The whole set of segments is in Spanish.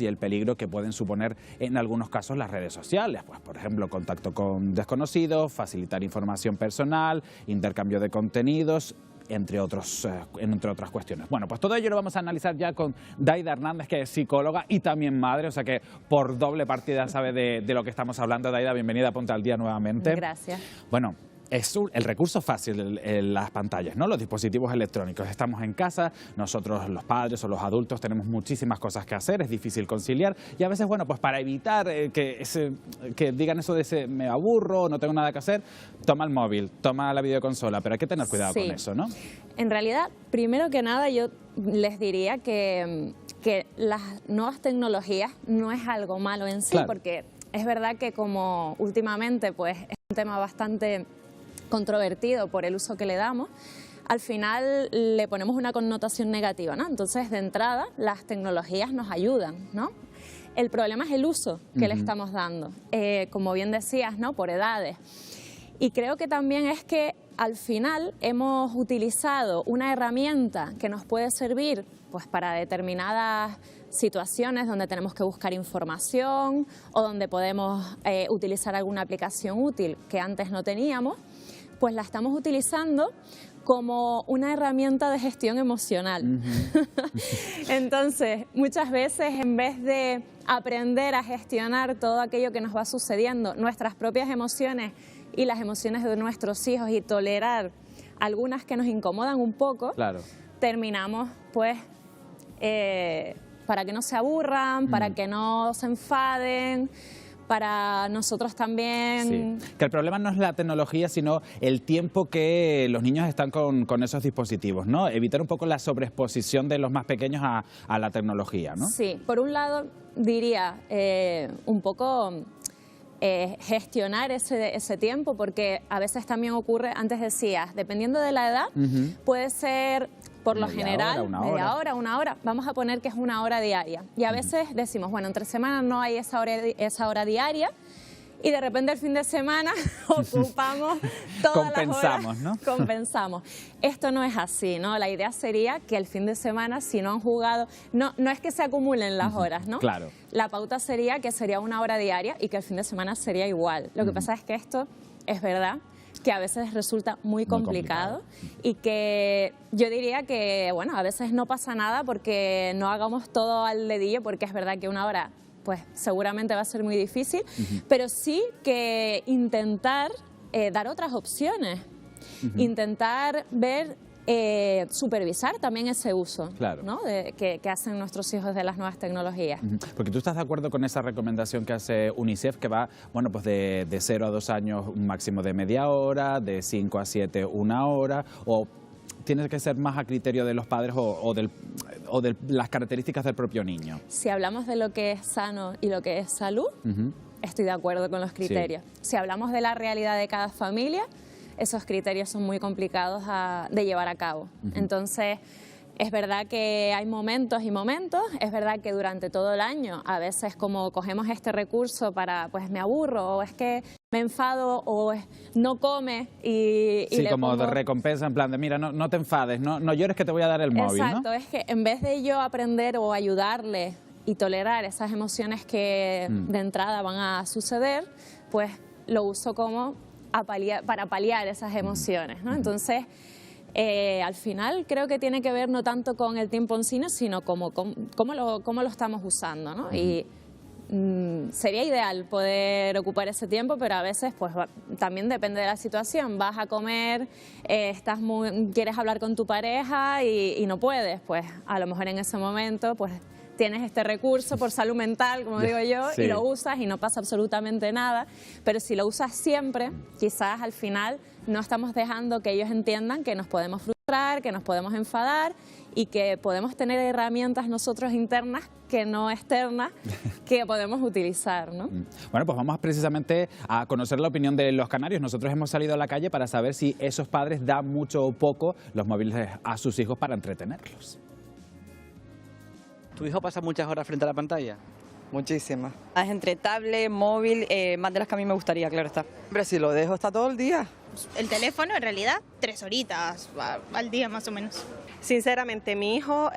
y el peligro que pueden suponer en algunos casos las redes sociales, pues por ejemplo contacto con desconocidos, facilitar información personal, intercambio de contenidos, entre otras cuestiones. Bueno, pues todo ello lo vamos a analizar ya con Daida Hernández, que es psicóloga y también madre, o sea que por doble partida sabe de lo que estamos hablando. Daida, bienvenida a Ponte al Día nuevamente. Gracias. Bueno, es el recurso fácil en las pantallas, ¿no? Los dispositivos electrónicos. Estamos en casa, nosotros los padres o los adultos tenemos muchísimas cosas que hacer, es difícil conciliar y a veces, bueno, pues para evitar que digan eso de ese me aburro, no tengo nada que hacer, toma el móvil, toma la videoconsola, pero hay que tener cuidado con eso, ¿no? En realidad, primero que nada, yo les diría que las nuevas tecnologías no es algo malo en sí, claro, porque es verdad que como últimamente pues es un tema bastante controvertido por el uso que le damos, al final le ponemos una connotación negativa, ¿no? Entonces, de entrada, las tecnologías nos ayudan, ¿no? El problema es el uso que le estamos dando, como bien decías, ¿no? Por edades. Y creo que también es que al final hemos utilizado una herramienta que nos puede servir pues, para determinadas situaciones donde tenemos que buscar información o donde podemos utilizar alguna aplicación útil que antes no teníamos, pues la estamos utilizando como una herramienta de gestión emocional. Entonces, muchas veces en vez de aprender a gestionar todo aquello que nos va sucediendo, nuestras propias emociones y las emociones de nuestros hijos y tolerar algunas que nos incomodan un poco, claro, terminamos pues para que no se aburran, para que no se enfaden, para nosotros también. Sí. Que el problema no es la tecnología, sino el tiempo que los niños están con esos dispositivos, ¿no? Evitar un poco la sobreexposición de los más pequeños a la tecnología, ¿no? Sí, por un lado diría un poco gestionar ese tiempo, porque a veces también ocurre, antes decías, dependiendo de la edad, puede ser por lo general media hora, una hora, vamos a poner que es una hora diaria. Y a veces decimos, bueno, entre semanas no hay esa hora diaria y de repente el fin de semana ocupamos todas las horas, ¿no? Compensamos. Esto no es así, ¿no? La idea sería que el fin de semana, si no han jugado, no es que se acumulen las horas, ¿no? Claro. La pauta sería que sería una hora diaria y que el fin de semana sería igual. Lo que pasa es que esto es verdad que a veces resulta muy complicado y que yo diría que, bueno, a veces no pasa nada porque no hagamos todo al dedillo, porque es verdad que una hora pues seguramente va a ser muy difícil, pero sí que intentar dar otras opciones, intentar ver, supervisar también ese uso, claro, ¿no? que hacen nuestros hijos de las nuevas tecnologías. Porque tú estás de acuerdo con esa recomendación que hace UNICEF, que va, bueno, pues de 0 a 2 años un máximo de media hora, de 5 a 7 una hora, o tiene que ser más a criterio de los padres o de las características del propio niño? Si hablamos de lo que es sano y lo que es salud, estoy de acuerdo con los criterios. Sí. Si hablamos de la realidad de cada familia, esos criterios son muy complicados de llevar a cabo. Entonces, es verdad que hay momentos y momentos, es verdad que durante todo el año, a veces como cogemos este recurso para, pues me aburro, o es que me enfado, o no come y sí, le como pongo... de recompensa, en plan de mira, no te enfades, no llores que te voy a dar el móvil, Exacto, ¿no? Es que en vez de yo aprender o ayudarle y tolerar esas emociones que de entrada van a suceder, pues lo uso como para paliar esas emociones, ¿no? Entonces, al final creo que tiene que ver no tanto con el tiempo en sí, sino cómo lo estamos usando, ¿no? Y sería ideal poder ocupar ese tiempo, pero a veces pues también depende de la situación. Vas a comer, quieres hablar con tu pareja y no puedes, pues a lo mejor en ese momento pues tienes este recurso por salud mental, como digo yo, y lo usas y no pasa absolutamente nada, pero si lo usas siempre, quizás al final no estamos dejando que ellos entiendan que nos podemos frustrar, que nos podemos enfadar y que podemos tener herramientas nosotros internas que no externas que podemos utilizar, ¿no? Bueno, pues vamos precisamente a conocer la opinión de los canarios. Nosotros hemos salido a la calle para saber si esos padres dan mucho o poco los móviles a sus hijos para entretenerlos. ¿Tu hijo pasa muchas horas frente a la pantalla? muchísimas. Es entre tablet, móvil, más de las que a mí me gustaría, claro está. Hombre, si lo dejo está todo el día. El teléfono, en realidad, 3 horitas al día más o menos. Sinceramente, mi hijo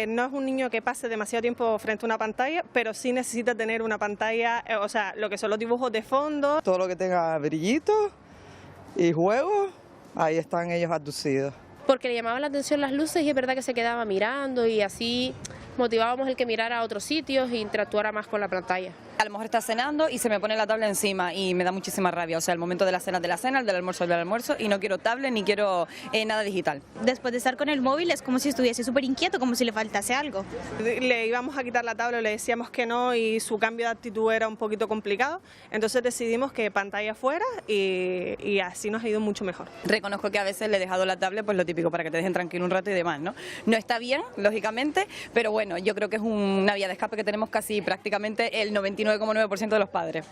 no es un niño que pase demasiado tiempo frente a una pantalla, pero sí necesita tener una pantalla, o sea, lo que son los dibujos de fondo. Todo lo que tenga brillito y juego, ahí están ellos abducidos. Porque le llamaban la atención las luces y es verdad que se quedaba mirando y así motivábamos el que mirara a otros sitios e interactuara más con la pantalla. A lo mejor está cenando y se me pone la tablet encima y me da muchísima rabia. O sea, el momento de la cena, el del almuerzo, y no quiero tablet ni quiero nada digital. Después de estar con el móvil es como si estuviese súper inquieto, como si le faltase algo. Le íbamos a quitar la tablet, le decíamos que no y su cambio de actitud era un poquito complicado. Entonces decidimos que pantalla fuera y así nos ha ido mucho mejor. Reconozco que a veces le he dejado la tablet, pues lo típico, para que te dejen tranquilo un rato y demás, ¿no? No está bien, lógicamente, pero bueno, yo creo que es una vía de escape que tenemos casi prácticamente el 99,9% de los padres.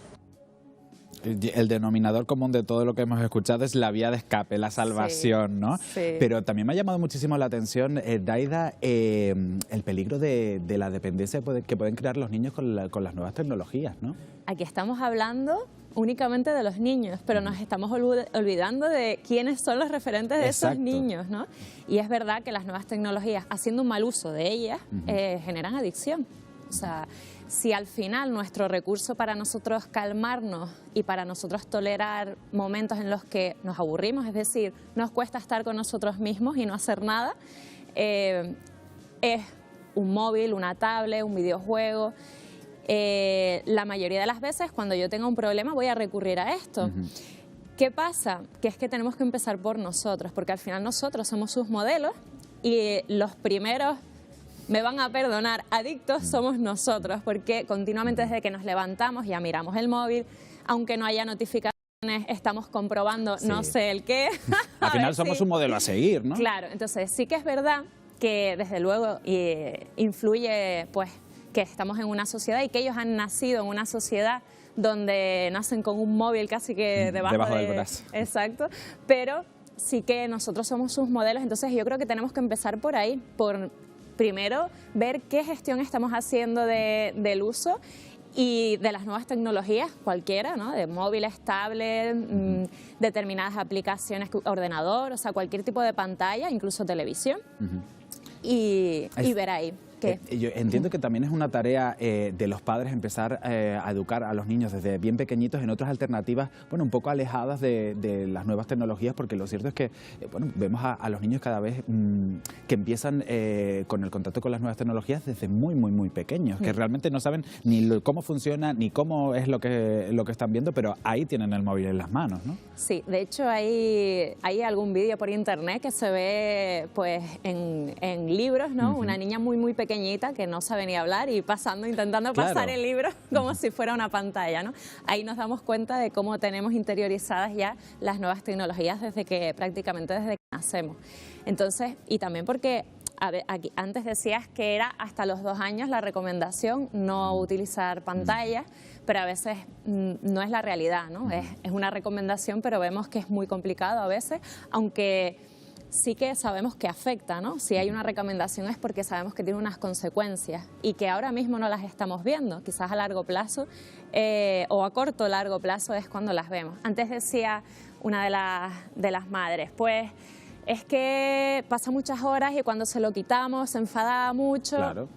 El denominador común de todo lo que hemos escuchado es la vía de escape, la salvación, sí, ¿no? Sí. Pero también me ha llamado muchísimo la atención, Daida, el peligro de la dependencia que pueden crear los niños con las nuevas tecnologías, ¿no? Aquí estamos hablando únicamente de los niños, pero nos estamos olvidando de quiénes son los referentes de esos niños, ¿no? Y es verdad que las nuevas tecnologías, haciendo un mal uso de ellas, generan adicción. O sea, si al final nuestro recurso para nosotros calmarnos y para nosotros tolerar momentos en los que nos aburrimos, es decir, nos cuesta estar con nosotros mismos y no hacer nada, es un móvil, una tablet, un videojuego. La mayoría de las veces cuando yo tenga un problema voy a recurrir a esto. ¿Qué pasa? Que es que tenemos que empezar por nosotros, porque al final nosotros somos sus modelos y los primeros, me van a perdonar, adictos somos nosotros, porque continuamente desde que nos levantamos ya miramos el móvil, aunque no haya notificaciones, estamos comprobando no sé el qué. Al final somos un modelo a seguir, ¿no? Claro, entonces sí que es verdad que desde luego influye pues que estamos en una sociedad y que ellos han nacido en una sociedad donde nacen con un móvil casi que debajo del brazo. Exacto, pero sí que nosotros somos sus modelos, entonces yo creo que tenemos que empezar por ahí, por primero ver qué gestión estamos haciendo del uso y de las nuevas tecnologías, cualquiera, ¿no? De móviles, tablets, determinadas aplicaciones, ordenador, o sea, cualquier tipo de pantalla, incluso televisión, y ver ahí. Yo entiendo que también es una tarea de los padres empezar a educar a los niños desde bien pequeñitos en otras alternativas, bueno, un poco alejadas de las nuevas tecnologías, porque lo cierto es que, bueno, vemos a los niños cada vez que empiezan con el contacto con las nuevas tecnologías desde muy pequeños, que realmente no saben ni cómo funciona, ni cómo es lo que están viendo, pero ahí tienen el móvil en las manos, ¿no? Sí, de hecho hay algún vídeo por internet que se ve pues en libros, ¿no? Una niña muy pequeñita que no sabe ni hablar y intentando pasar el libro como si fuera una pantalla, ¿no? Ahí nos damos cuenta de cómo tenemos interiorizadas ya las nuevas tecnologías prácticamente desde que nacemos. Entonces, y también porque aquí, antes decías que era hasta los 2 años la recomendación no utilizar pantallas, pero a veces no es la realidad, ¿no? Es una recomendación, pero vemos que es muy complicado a veces, aunque sí que sabemos que afecta, ¿no? Si hay una recomendación es porque sabemos que tiene unas consecuencias y que ahora mismo no las estamos viendo, quizás a largo plazo o a corto o largo plazo es cuando las vemos. Antes decía una de las madres, pues es que pasa muchas horas y cuando se lo quitamos se enfada mucho. Claro,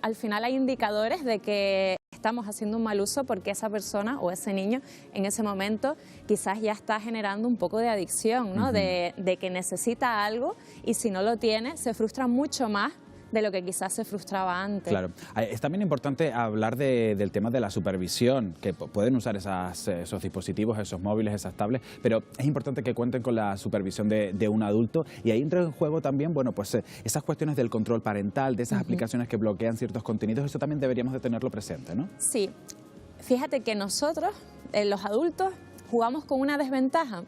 al final hay indicadores de que estamos haciendo un mal uso porque esa persona o ese niño en ese momento quizás ya está generando un poco de adicción, ¿no? De que necesita algo y si no lo tiene se frustra mucho más de lo que quizás se frustraba antes. Claro. Es también importante hablar del tema de la supervisión, que pueden usar esos dispositivos, esos móviles, esas tablets, pero es importante que cuenten con la supervisión de un adulto y ahí entra en juego también, bueno, pues esas cuestiones del control parental, de esas aplicaciones que bloquean ciertos contenidos, eso también deberíamos de tenerlo presente, ¿no? Sí. Fíjate que nosotros, los adultos, jugamos con una desventaja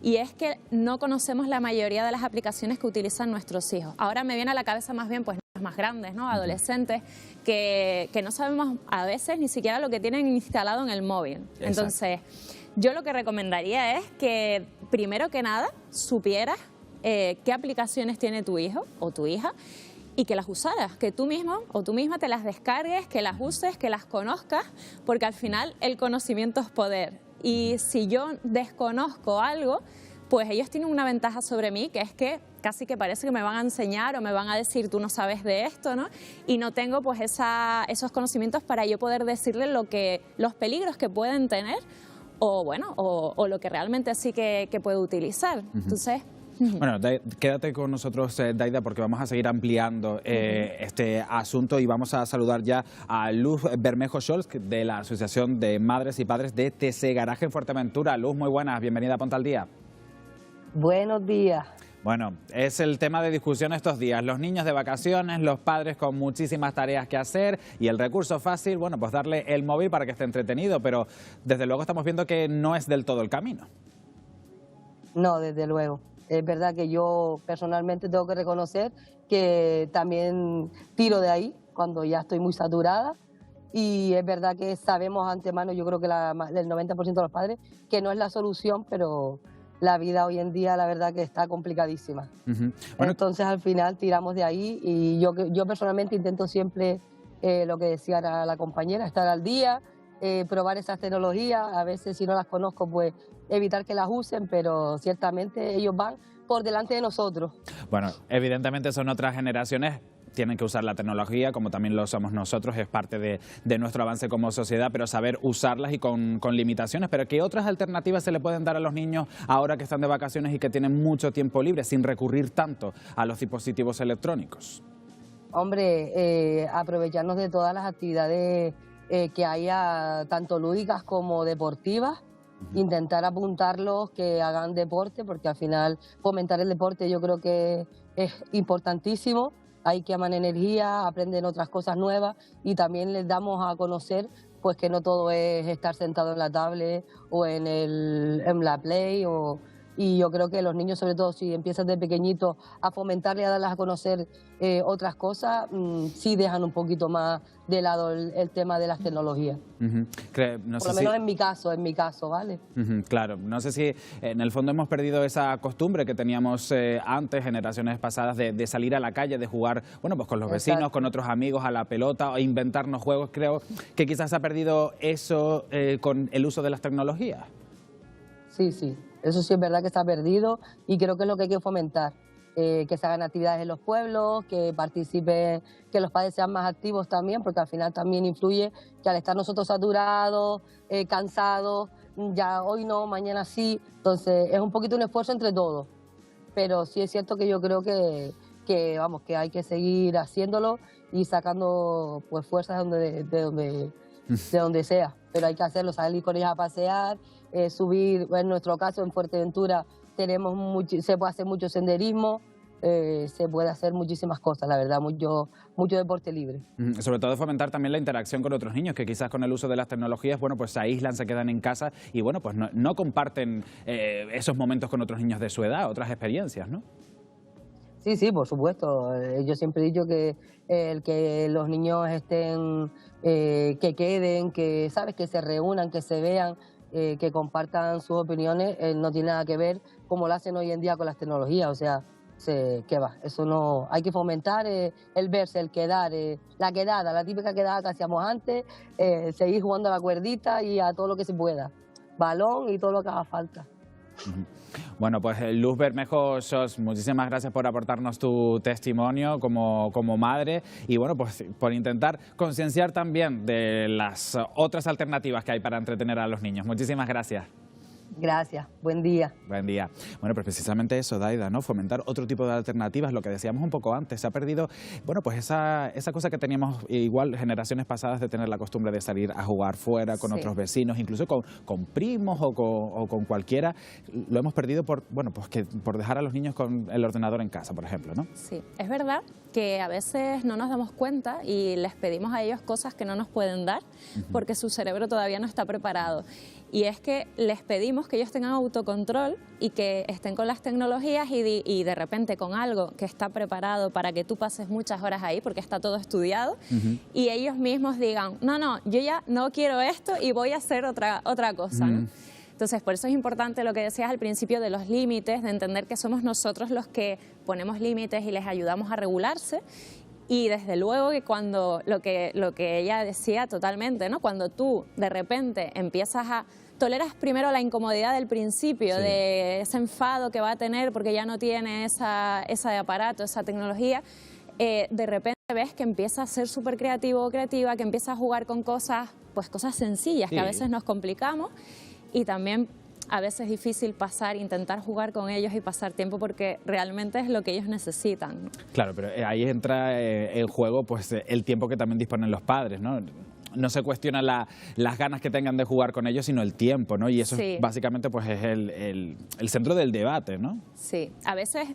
y es que no conocemos la mayoría de las aplicaciones que utilizan nuestros hijos. Ahora me viene a la cabeza más bien pues los más grandes, ¿no? Adolescentes que no sabemos a veces ni siquiera lo que tienen instalado en el móvil. Exacto. Entonces, yo lo que recomendaría es que primero que nada supieras qué aplicaciones tiene tu hijo o tu hija y que las usaras, que tú mismo o tú misma te las descargues, que las uses, que las conozcas, porque al final el conocimiento es poder. Y si yo desconozco algo, pues ellos tienen una ventaja sobre mí, que es que casi que parece que me van a enseñar o me van a decir tú no sabes de esto, ¿no? Y no tengo pues esos conocimientos para yo poder decirle los peligros que pueden tener o bueno, o lo que realmente sí que puedo utilizar. Entonces... Bueno, quédate con nosotros, Daida, porque vamos a seguir ampliando este asunto y vamos a saludar ya a Luz Bermejo Scholz, de la Asociación de Madres y Padres de TC Garaje en Fuerteventura. Luz, muy buenas, bienvenida a Ponte al Día. Buenos días. Bueno, es el tema de discusión estos días. Los niños de vacaciones, los padres con muchísimas tareas que hacer y el recurso fácil, bueno, pues darle el móvil para que esté entretenido, pero desde luego estamos viendo que no es del todo el camino. No, desde luego. Es verdad que yo personalmente tengo que reconocer que también tiro de ahí cuando ya estoy muy saturada y es verdad que sabemos antemano, yo creo que el 90% de los padres, que no es la solución, pero la vida hoy en día la verdad que está complicadísima. Bueno, entonces al final tiramos de ahí y yo personalmente intento siempre, lo que decía la compañera, estar al día, probar esas tecnologías, a veces si no las conozco pues evitar que las usen, pero ciertamente ellos van por delante de nosotros. Bueno, evidentemente son otras generaciones, tienen que usar la tecnología como también lo somos nosotros, es parte de nuestro avance como sociedad, pero saber usarlas y con limitaciones. Pero ¿qué otras alternativas se le pueden dar a los niños ahora que están de vacaciones y que tienen mucho tiempo libre sin recurrir tanto a los dispositivos electrónicos? Hombre, aprovecharnos de todas las actividades que haya, tanto lúdicas como deportivas, intentar apuntarlos que hagan deporte, porque al final fomentar el deporte yo creo que es importantísimo. Hay que amar energía, aprenden otras cosas nuevas y también les damos a conocer pues que no todo es estar sentado en la tablet o en la Play y yo creo que los niños, sobre todo si empiezan de pequeñitos a fomentarle, a darles a conocer otras cosas, sí dejan un poquito más de lado el tema de las tecnologías. No Por lo menos en mi caso, ¿vale? Claro, no sé si en el fondo hemos perdido esa costumbre que teníamos antes, generaciones pasadas, de salir a la calle, de jugar, bueno, pues con los vecinos, con otros amigos, a la pelota, o inventarnos juegos. Creo que quizás se ha perdido eso con el uso de las tecnologías. Sí, sí. Eso sí es verdad que está perdido y creo que es lo que hay que fomentar, que se hagan actividades en los pueblos, que participen, que los padres sean más activos también, porque al final también influye que al estar nosotros saturados, cansados, ya hoy no, mañana sí, entonces es un poquito un esfuerzo entre todos, pero sí es cierto que yo creo que hay que seguir haciéndolo y sacando pues fuerzas de donde sea, pero hay que hacerlo, salir con ellos a pasear, subir, en nuestro caso en Fuerteventura se puede hacer mucho senderismo, se puede hacer muchísimas cosas, la verdad, mucho deporte libre. Sobre todo fomentar también la interacción con otros niños que quizás con el uso de las tecnologías, bueno, pues se aíslan, se quedan en casa y bueno, pues no comparten esos momentos con otros niños de su edad, otras experiencias, ¿no? Sí, sí, por supuesto. Yo siempre he dicho que el que los niños estén, que queden, que sabes, que se reúnan, que se vean, que compartan sus opiniones, no tiene nada que ver como lo hacen hoy en día con las tecnologías. O sea, ¿qué va? Eso no. Hay que fomentar el verse, el quedar, la quedada, la típica quedada que hacíamos antes, seguir jugando a la cuerdita y a todo lo que se pueda. Balón y todo lo que haga falta. Bueno, pues Luz Bermejo Scholz, muchísimas gracias por aportarnos tu testimonio como madre y bueno, pues por intentar concienciar también de las otras alternativas que hay para entretener a los niños. Muchísimas gracias. Gracias, buen día. Buen día. Bueno, pues precisamente eso, Daida, ¿no? Fomentar otro tipo de alternativas, lo que decíamos un poco antes, se ha perdido, bueno, pues esa cosa que teníamos igual generaciones pasadas de tener la costumbre de salir a jugar fuera con otros vecinos, incluso con primos o con cualquiera, lo hemos perdido por dejar a los niños con el ordenador en casa, por ejemplo, ¿no? Sí, es verdad que a veces no nos damos cuenta y les pedimos a ellos cosas que no nos pueden dar porque su cerebro todavía no está preparado. Y es que les pedimos que ellos tengan autocontrol y que estén con las tecnologías y de repente con algo que está preparado para que tú pases muchas horas ahí porque está todo estudiado y ellos mismos digan, no, yo ya no quiero esto y voy a hacer otra cosa, ¿no? Entonces, por eso es importante lo que decías al principio de los límites, de entender que somos nosotros los que ponemos límites y les ayudamos a regularse Y desde luego que cuando lo que ella decía totalmente, ¿no? Cuando tú de repente empiezas a toleras primero la incomodidad del principio, sí, de ese enfado que va a tener porque ya no tiene ese aparato, esa tecnología, de repente ves que empieza a ser súper creativo o creativa, que empieza a jugar con cosas, pues cosas sencillas, sí, que a veces nos complicamos, y también a veces es difícil intentar jugar con ellos y pasar tiempo porque realmente es lo que ellos necesitan, ¿no? Claro, pero ahí entra en juego pues el tiempo que también disponen los padres, ¿no? No se cuestiona las ganas que tengan de jugar con ellos, sino el tiempo, ¿no? Y eso sí, básicamente pues es el centro del debate, ¿no? Sí, a veces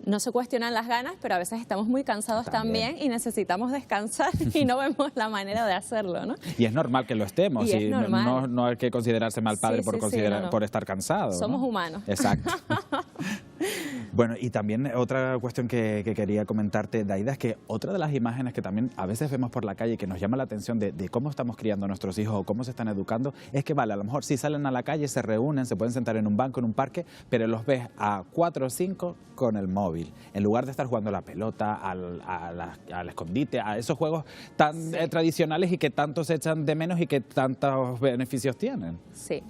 no se cuestionan las ganas, pero a veces estamos muy cansados también y necesitamos descansar y no vemos la manera de hacerlo, ¿no? Y es normal que lo estemos, y no hay que considerarse mal padre por estar cansado, somos, ¿no? Humanos. Exacto. Bueno, y también otra cuestión que quería comentarte, Daida, es que otra de las imágenes que también a veces vemos por la calle y que nos llama la atención de cómo estamos criando a nuestros hijos o cómo se están educando, es que vale, a lo mejor sí salen a la calle, se reúnen, se pueden sentar en un banco, en un parque, pero los ves a 4 o 5 con el móvil, en lugar de estar jugando a la pelota, al escondite, a esos juegos tan tradicionales y que tanto se echan de menos y que tantos beneficios tienen. Sí,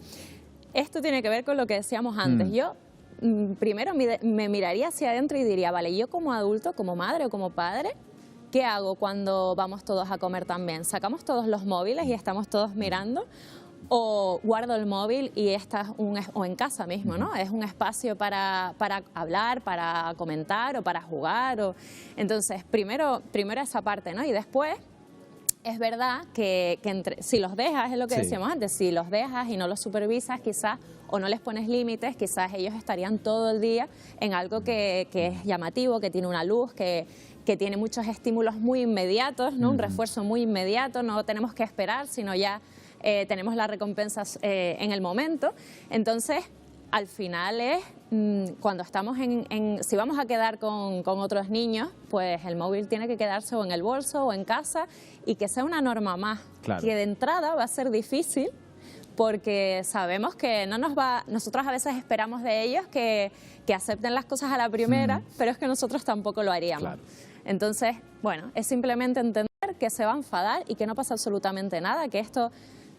esto tiene que ver con lo que decíamos antes. Yo primero me miraría hacia adentro y diría, vale, yo como adulto, como madre o como padre, ¿qué hago cuando vamos todos a comer también? ¿Sacamos todos los móviles y estamos todos mirando? ¿O guardo el móvil y o en casa mismo, ¿no? Es un espacio para hablar, para comentar o para jugar. Entonces, primero esa parte, ¿no? Y después, es verdad que si los dejas, es lo que decíamos antes, si los dejas y no los supervisas quizás, o no les pones límites, quizás ellos estarían todo el día en algo que es llamativo, que tiene una luz, que tiene muchos estímulos muy inmediatos, ¿no? Un refuerzo muy inmediato, no tenemos que esperar, sino ya tenemos las recompensas en el momento. Entonces, al final es cuando estamos si vamos a quedar con otros niños, pues el móvil tiene que quedarse o en el bolso o en casa, y que sea una norma más, que de entrada va a ser difícil porque sabemos que nosotros a veces esperamos de ellos que acepten las cosas a la primera, pero es que nosotros tampoco lo haríamos. Entonces, bueno, es simplemente entender que se va a enfadar y que no pasa absolutamente nada, que esto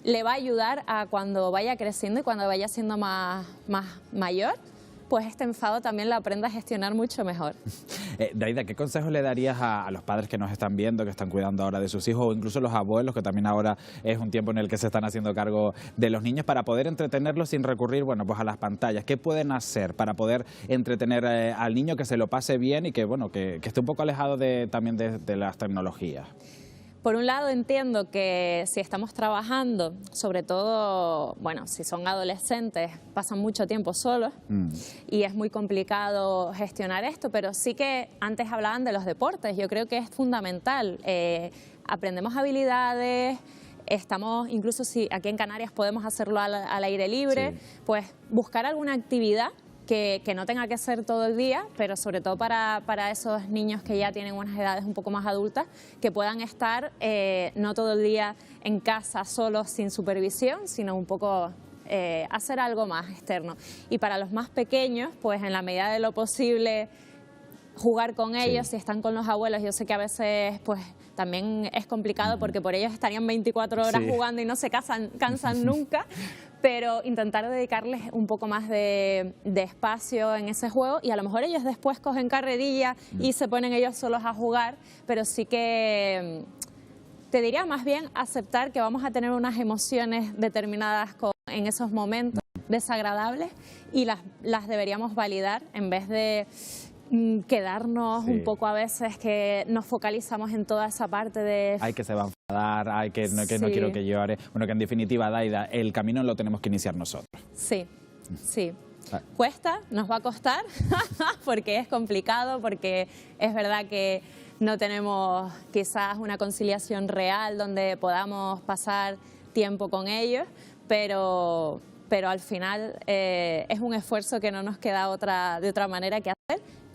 le va a ayudar a cuando vaya creciendo y cuando vaya siendo más mayor, pues este enfado también lo aprenda a gestionar mucho mejor. Daida, ¿qué consejos le darías a los padres que nos están viendo, que están cuidando ahora de sus hijos, o incluso los abuelos, que también ahora es un tiempo en el que se están haciendo cargo de los niños, para poder entretenerlos sin recurrir, bueno, pues a las pantallas? ¿Qué pueden hacer para poder entretener al niño, que se lo pase bien y que, bueno, que esté un poco alejado también de las tecnologías? Por un lado entiendo que si estamos trabajando, sobre todo, bueno, si son adolescentes, pasan mucho tiempo solos y es muy complicado gestionar esto, pero sí que antes hablaban de los deportes, yo creo que es fundamental. Aprendemos habilidades, incluso si aquí en Canarias podemos hacerlo al aire libre, pues buscar alguna actividad que no tenga que ser todo el día, pero sobre todo para esos niños que ya tienen unas edades un poco más adultas, que puedan estar no todo el día en casa solos sin supervisión, sino un poco hacer algo más externo. Y para los más pequeños, pues en la medida de lo posible, jugar con ellos. Si están con los abuelos, yo sé que a veces pues también es complicado porque por ellos estarían 24 horas jugando y no se cansan nunca, pero intentar dedicarles un poco más de espacio en ese juego, y a lo mejor ellos después cogen carrerilla y se ponen ellos solos a jugar, pero sí que te diría más bien aceptar que vamos a tener unas emociones determinadas en esos momentos desagradables, y las deberíamos validar en vez de quedarnos un poco a veces que nos focalizamos en toda esa parte de... Ay, que se va a enfadar, que no quiero que llore. Bueno, que en definitiva, Daida, el camino lo tenemos que iniciar nosotros. Sí. Cuesta, nos va a costar, porque es complicado, porque es verdad que no tenemos quizás una conciliación real donde podamos pasar tiempo con ellos, pero al final es un esfuerzo que no nos queda de otra manera que hacer.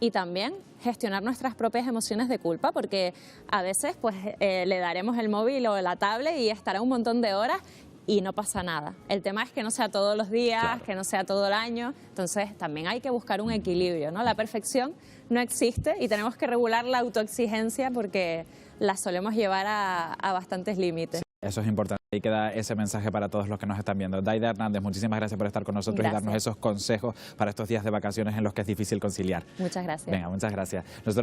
Y también gestionar nuestras propias emociones de culpa, porque a veces pues le daremos el móvil o la tablet y estará un montón de horas y no pasa nada. El tema es que no sea todos los días, Claro. que no sea todo el año, entonces también hay que buscar un equilibrio, ¿no? La perfección no existe y tenemos que regular la autoexigencia porque la solemos llevar a bastantes límites. Eso es importante. Ahí queda ese mensaje para todos los que nos están viendo. Daida Hernández, muchísimas gracias por estar con nosotros Gracias. y darnos esos consejos para estos días de vacaciones en los que es difícil conciliar. Muchas gracias. Venga, muchas gracias. Nosotros